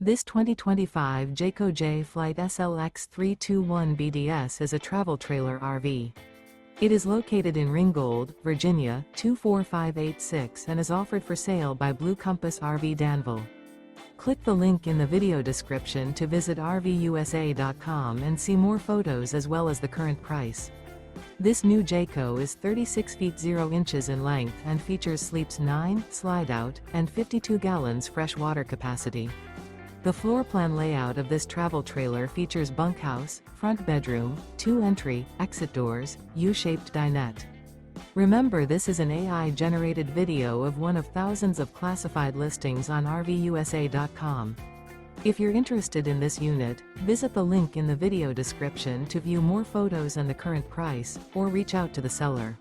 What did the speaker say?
This 2025 Jayco Jay Flight SLX 321 BDS is a travel trailer RV. It is located in Ringgold, Virginia, 24586 and is offered for sale by Blue Compass RV Danville. Click the link in the video description to visit RVUSA.com and see more photos as well as the current price. This new Jayco is 36 feet 0 inches in length and features sleeps 9, Slideout, and 52 gallons fresh water capacity. The floor plan layout of this travel trailer features bunkhouse, front bedroom, 2 entry, exit doors, U-shaped dinette. Remember, this is an AI-generated video of one of thousands of classified listings on RVUSA.com. If you're interested in this unit, visit the link in the video description to view more photos and the current price, or reach out to the seller.